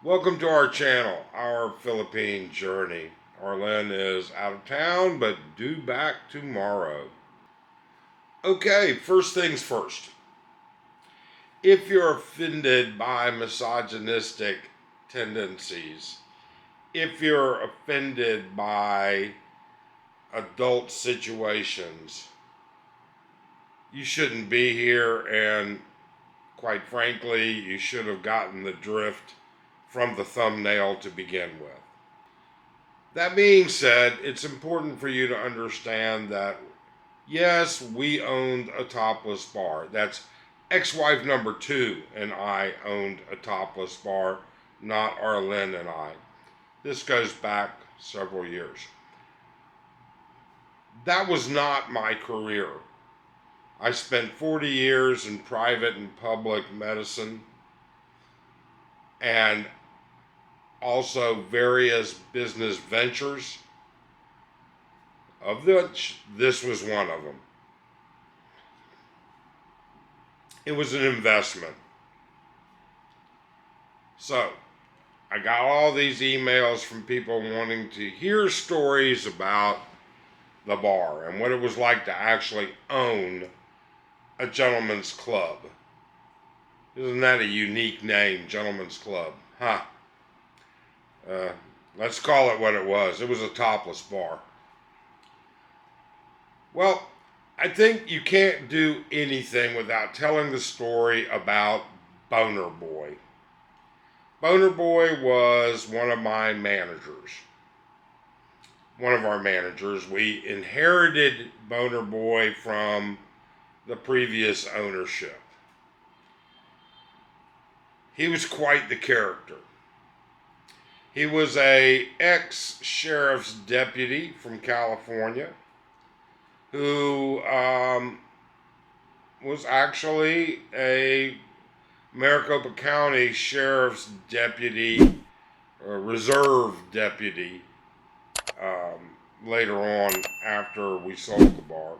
Welcome to our channel, our Philippine journey. Arlen is out of town, but due back tomorrow. Okay, first things first. If you're offended by misogynistic tendencies, if you're offended by adult situations, you shouldn't be here, and quite frankly, you should have gotten the drift from the thumbnail to begin with. That being said, it's important for you to understand that, yes, we owned a topless bar. That's ex-wife number 2 and I owned a topless bar, not Arlen and I. This goes back several years. That was not my career. I spent 40 years in private and public medicine and also various business ventures, of which this was one of them. It was an investment. So, I got all these emails from people wanting to hear stories about the bar and what it was like to actually own a gentleman's club. Isn't that a unique name, gentleman's club? Huh. Let's call it what it was. It was a topless bar. Well, I think you can't do anything without telling the story about Boner Boy. Boner Boy was one of my managers. One of our managers. We inherited Boner Boy from the previous ownership. He was quite the character. He was a ex-sheriff's deputy from California who was actually a Maricopa County Sheriff's deputy, or reserve deputy, later on after we sold the bar.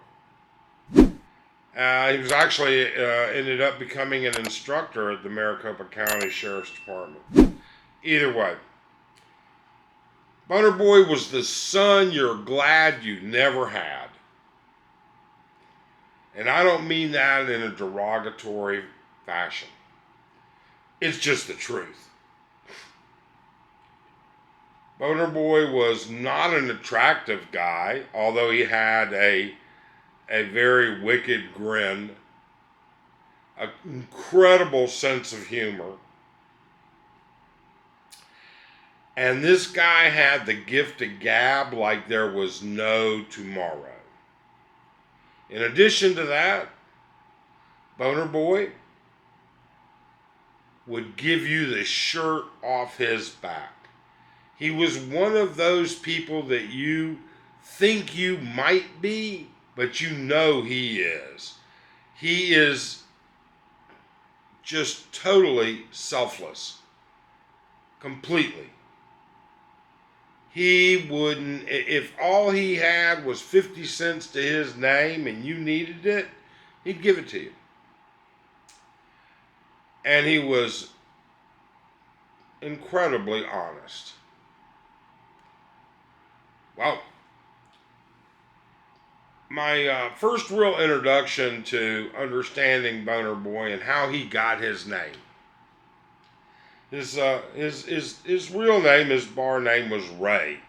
He was actually ended up becoming an instructor at the Maricopa County Sheriff's Department. Either way, Boner Boy was the son you're glad you never had. And I don't mean that in a derogatory fashion. It's just the truth. Boner Boy was not an attractive guy, although he had a very wicked grin, an incredible sense of humor. And this guy had the gift of gab like there was no tomorrow. In addition to that, Boner Boy would give you the shirt off his back. He was one of those people that you think you might be, but you know he is. He is just totally selfless. Completely. He wouldn't, if all he had was 50 cents to his name and you needed it, he'd give it to you. And he was incredibly honest. Well, my first real introduction to understanding Boner Boy and how he got his name. His real name, his bar name was Ray.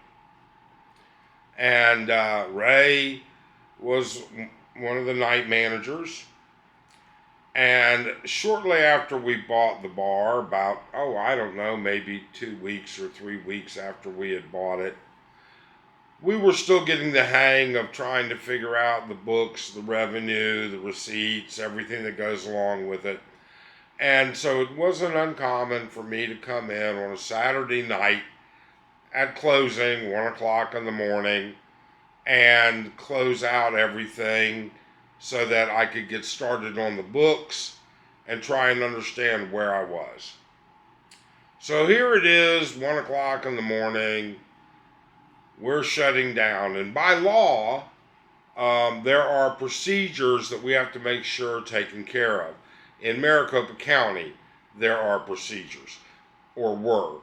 And Ray was one of the night managers. And shortly after we bought the bar, about, I don't know, maybe 2 weeks or 3 weeks after we had bought it, we were still getting the hang of trying to figure out the books, the revenue, the receipts, everything that goes along with it. And so it wasn't uncommon for me to come in on a Saturday night at closing, 1 o'clock in the morning, and close out everything so that I could get started on the books and try and understand where I was. So here it is, 1 o'clock in the morning, we're shutting down. And by law, there are procedures that we have to make sure are taken care of. In Maricopa County, there are procedures. or were.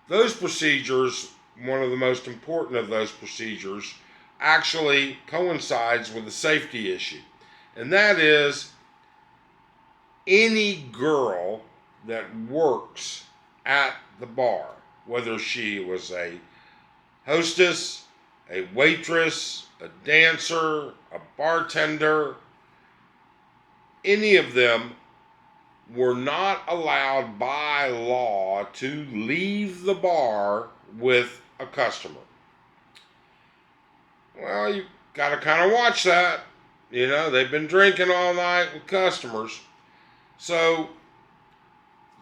Those procedures, one of the most important of those procedures, actually coincides with a safety issue. And that is any girl that works at the bar, whether she was a hostess, a waitress, a dancer, a bartender, any of them were not allowed by law to leave the bar with a customer. Well, you got to kind of watch that. You know, they've been drinking all night with customers. So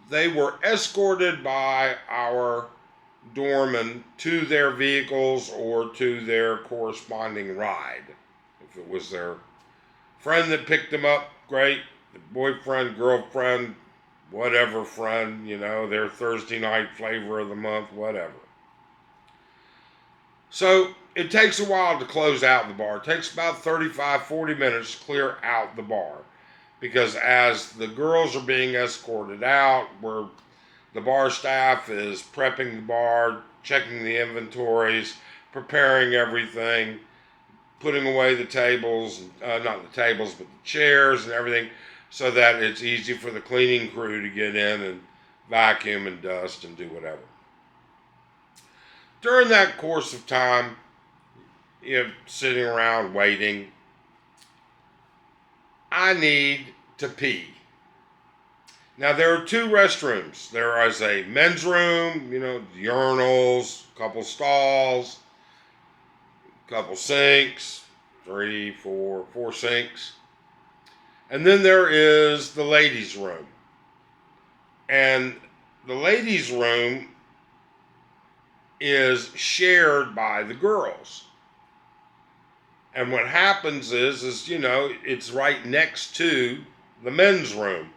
they were escorted by our doorman to their vehicles or to their corresponding ride. If it was their friend that picked them up, great. The boyfriend, girlfriend, whatever friend, you know, their Thursday night flavor of the month, whatever. So it takes a while to close out the bar. It takes about 35, 40 minutes to clear out the bar. Because as the girls are being escorted out, where the bar staff is prepping the bar, checking the inventories, preparing everything, putting away the tables, not the tables, but the chairs and everything, so that it's easy for the cleaning crew to get in and vacuum and dust and do whatever. During that course of time, you're sitting around waiting, I need to pee. Now, there are two restrooms. There is a men's room, you know, urinals, a couple stalls, a couple sinks, four sinks. And then there is the ladies' room. And the ladies' room is shared by the girls. And what happens is you know, it's right next to the men's room.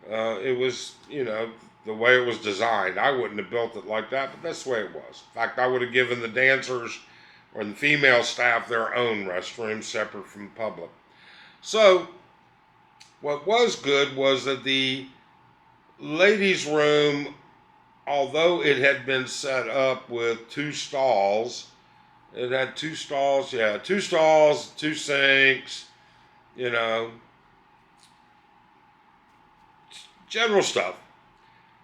It was, you know, the way it was designed. I wouldn't have built it like that, but that's the way it was. In fact, I would have given the dancers or the female staff their own restroom separate from the public. So, what was good was that the ladies' room, although it had been set up with two stalls, it had two stalls, two sinks, you know, general stuff.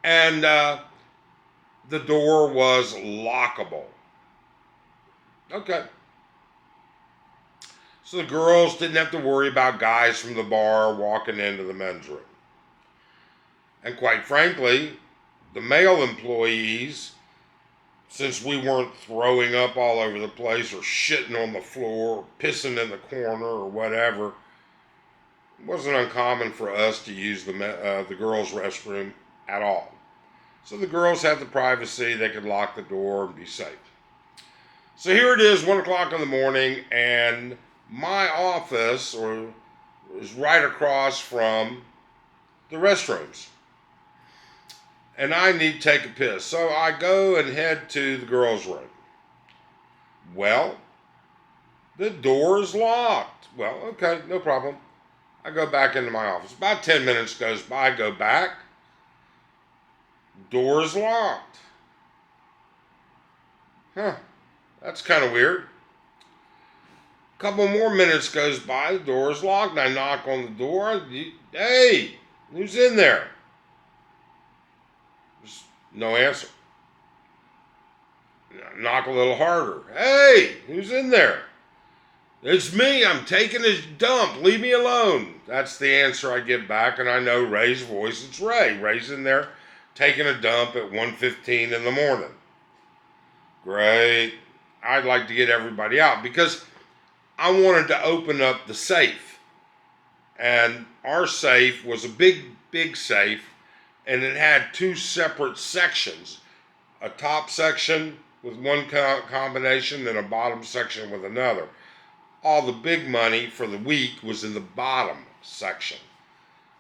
And the door was lockable. Okay. So the girls didn't have to worry about guys from the bar walking into the men's room. And quite frankly, the male employees, since we weren't throwing up all over the place or shitting on the floor, or pissing in the corner or whatever, it wasn't uncommon for us to use the girls' restroom at all. So the girls had the privacy, they could lock the door and be safe. So here it is, 1 o'clock in the morning, and my office is right across from the restrooms. And I need to take a piss. So I go and head to the girls' room. Well, the door is locked. Well, okay, no problem. I go back into my office. About 10 minutes goes by, I go back. Door is locked. Huh, that's kind of weird. A couple more minutes goes by, the door is locked, and I knock on the door. Hey, who's in there? There's no answer. Knock a little harder. Hey, who's in there? It's me, I'm taking a dump, leave me alone. That's the answer I get back, and I know Ray's voice, it's Ray. Ray's in there taking a dump at 1:15 in the morning. Great. I'd like to get everybody out because I wanted to open up the safe. And our safe was a big, big safe, and it had two separate sections. A top section with one combination and a bottom section with another. All the big money for the week was in the bottom section.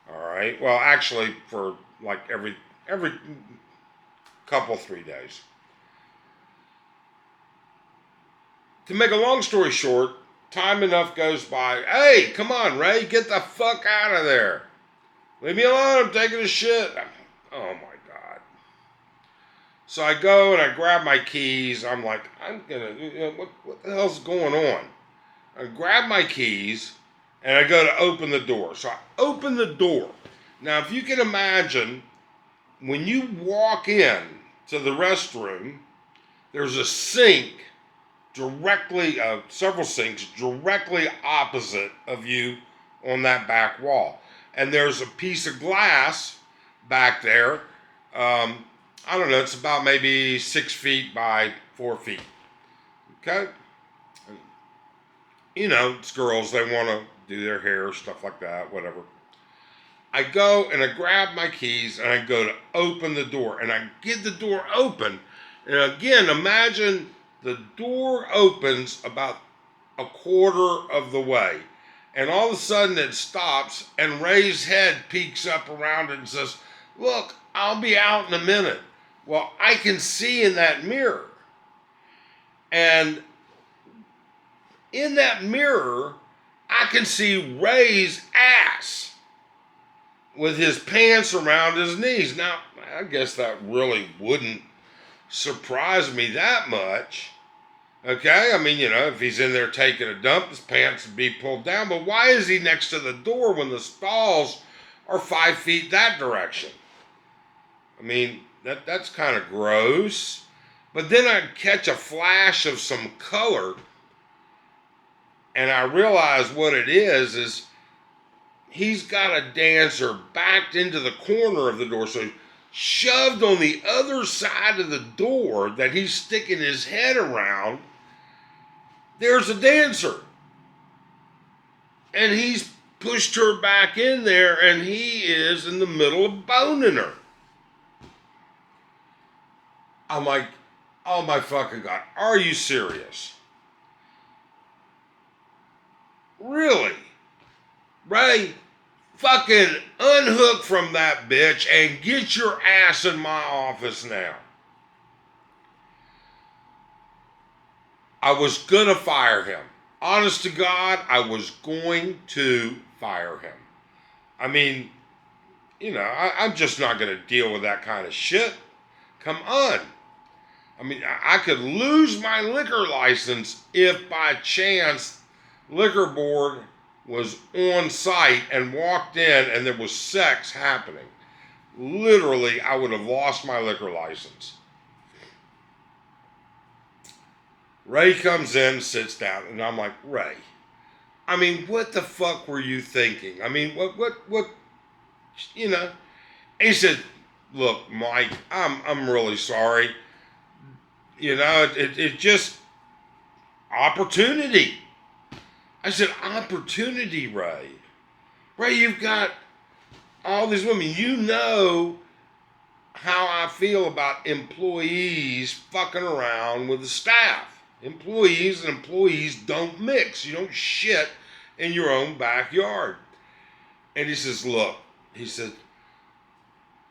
All right. Well, actually, for like every couple, 3 days. To make a long story short, time enough goes by. Hey, come on, Ray, get the fuck out of there. Leave me alone. I'm taking a shit. Oh my God. So I go and I grab my keys. I'm like, what the hell's going on? I grab my keys and I go to open the door. So I open the door. Now, if you can imagine, when you walk in to the restroom, there's a sink directly, several sinks directly opposite of you on that back wall. And there's a piece of glass back there. I don't know, it's about maybe 6 feet by 4 feet. Okay? You know, it's girls, they want to do their hair, stuff like that, whatever. I go and I grab my keys and I go to open the door. And I get the door open. And again, imagine the door opens about a quarter of the way. And all of a sudden it stops and Ray's head peeks up around it and says, "Look, I'll be out in a minute." Well, I can see in that mirror. And in that mirror, I can see Ray's ass with his pants around his knees. Now, I guess that really wouldn't surprise me that much. Okay, I mean, you know, if he's in there taking a dump, his pants would be pulled down. But why is he next to the door when the stalls are 5 feet that direction? I mean, that's kind of gross. But then I catch a flash of some color, and I realize what it is he's got a dancer backed into the corner of the door, so shoved on the other side of the door that he's sticking his head around. There's a dancer. And he's pushed her back in there, and he is in the middle of boning her. I'm like, oh my fucking God, are you serious? Really? Ray, fucking unhook from that bitch and get your ass in my office now. I was gonna fire him. Honest to God, I was going to fire him. I mean, you know, I'm just not gonna deal with that kind of shit. Come on. I mean, I could lose my liquor license if by chance liquor board was on site and walked in and there was sex happening. Literally, I would have lost my liquor license. Ray comes in, sits down, and I'm like, Ray, I mean, what the fuck were you thinking? I mean, what, you know? And he said, look, Mike, I'm really sorry. You know, it just, opportunity. I said, opportunity, Ray. Ray, you've got all these women. You know how I feel about employees fucking around with the staff. Employees and employees don't mix. You don't shit in your own backyard. And he says, look, he said,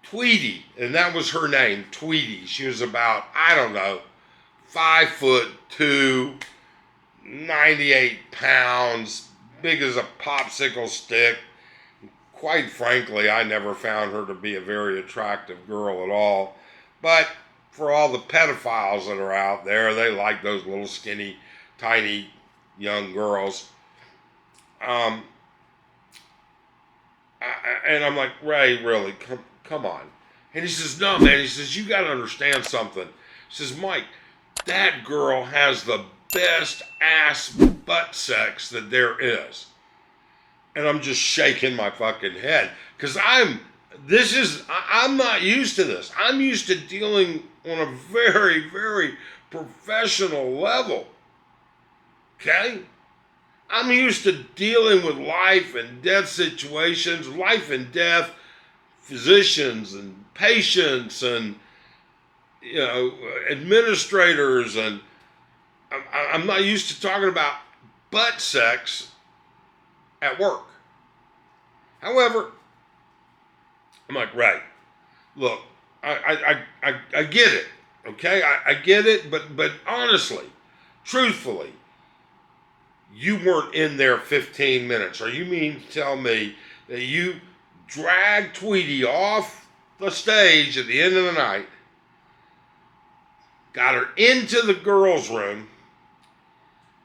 Tweety, and that was her name, Tweety. She was about, I don't know, 5'2", 98 pounds, big as a popsicle stick. Quite frankly, I never found her to be a very attractive girl at all. But for all the pedophiles that are out there, they like those little skinny, tiny young girls. And I'm like, Ray, really, come on. And he says, no, man. He says, you got to understand something. He says, Mike, that girl has the best ass butt sex that there is. And I'm just shaking my fucking head. Because I'm not used to this. I'm used to dealing on a very, very professional level. Okay? I'm used to dealing with life and death situations, life and death, physicians and patients and, you know, administrators, and I'm not used to talking about butt sex at work. However, I'm like, Ray, look, I get it, okay? I get it, but honestly, truthfully, you weren't in there 15 minutes. Or you mean to tell me that you dragged Tweety off the stage at the end of the night, got her into the girls' room,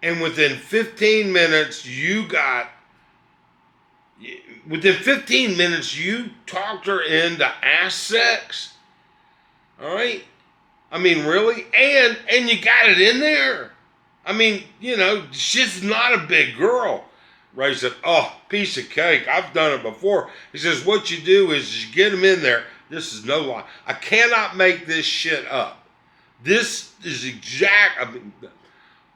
and within 15 minutes, you talked her into ass sex. All right? I mean, really? And you got it in there. I mean, she's not a big girl. Ray said, oh, piece of cake. I've done it before. He says, what you do is you get them in there. This is no lie. I cannot make this shit up. This is exact. I mean,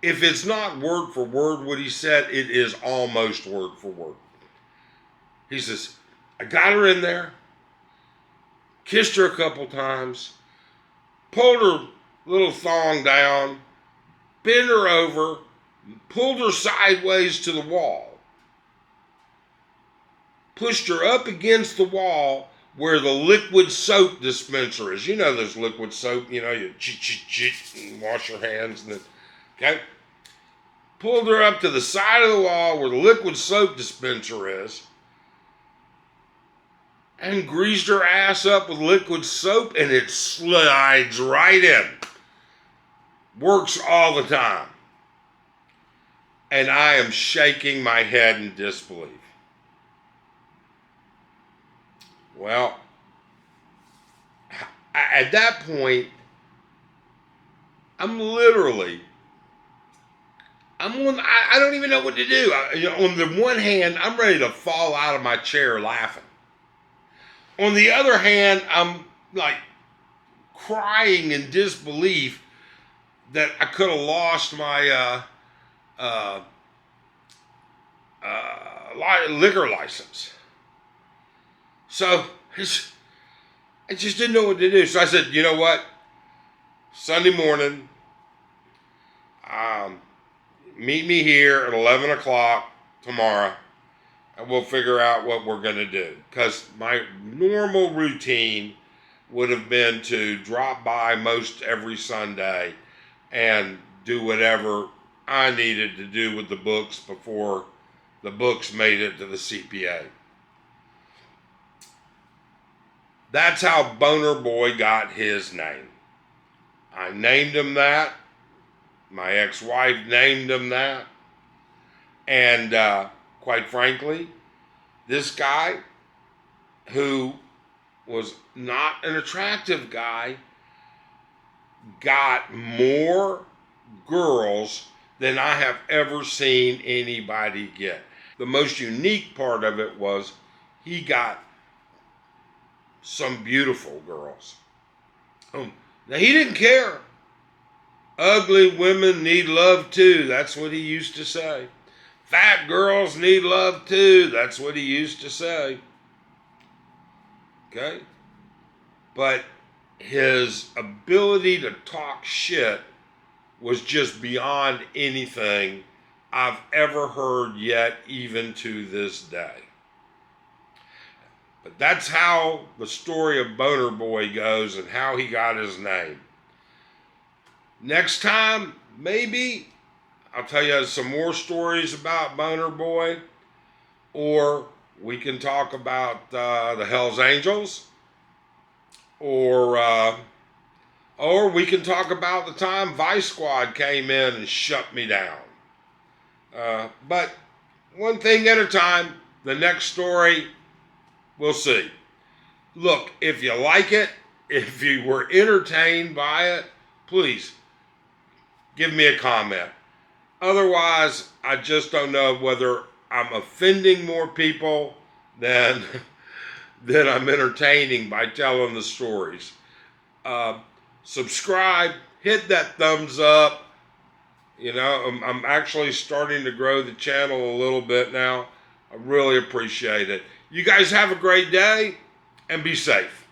if it's not word for word what he said, it is almost word for word. He says, I got her in there, kissed her a couple times, pulled her little thong down, bent her over, pulled her sideways to the wall, pushed her up against the wall where the liquid soap dispenser is. You know there's liquid soap, you and wash your hands. And then, okay? Pulled her up to the side of the wall where the liquid soap dispenser is, and greased her ass up with liquid soap, and it slides right in. Works all the time. And I am shaking my head in disbelief. Well, at that point, I don't even know what to do. On the one hand, I'm ready to fall out of my chair laughing. On the other hand, I'm like crying in disbelief that I could have lost my liquor license. So I just didn't know what to do. So I said, you know what? Sunday morning, meet me here at 11 o'clock tomorrow, and we'll figure out what we're going to do. Because my normal routine would have been to drop by most every Sunday and do whatever I needed to do with the books before the books made it to the CPA. That's how Boner Boy got his name. I named him that. My ex-wife named him that. And quite frankly, this guy, who was not an attractive guy, got more girls than I have ever seen anybody get. The most unique part of it was he got some beautiful girls. Now, he didn't care. Ugly women need love too. That's what he used to say. Fat girls need love too. That's what he used to say. Okay? But his ability to talk shit was just beyond anything I've ever heard yet, even to this day. But that's how the story of Boner Boy goes and how he got his name. Next time, maybe I'll tell you some more stories about Boner Boy, or we can talk about the Hells Angels, or we can talk about the time Vice Squad came in and shut me down. But one thing at a time. The next story, we'll see. Look, if you like it, if you were entertained by it, please give me a comment. Otherwise, I just don't know whether I'm offending more people than I'm entertaining by telling the stories. Subscribe, hit that thumbs up. I'm actually starting to grow the channel a little bit now. I really appreciate it. You guys have a great day and be safe.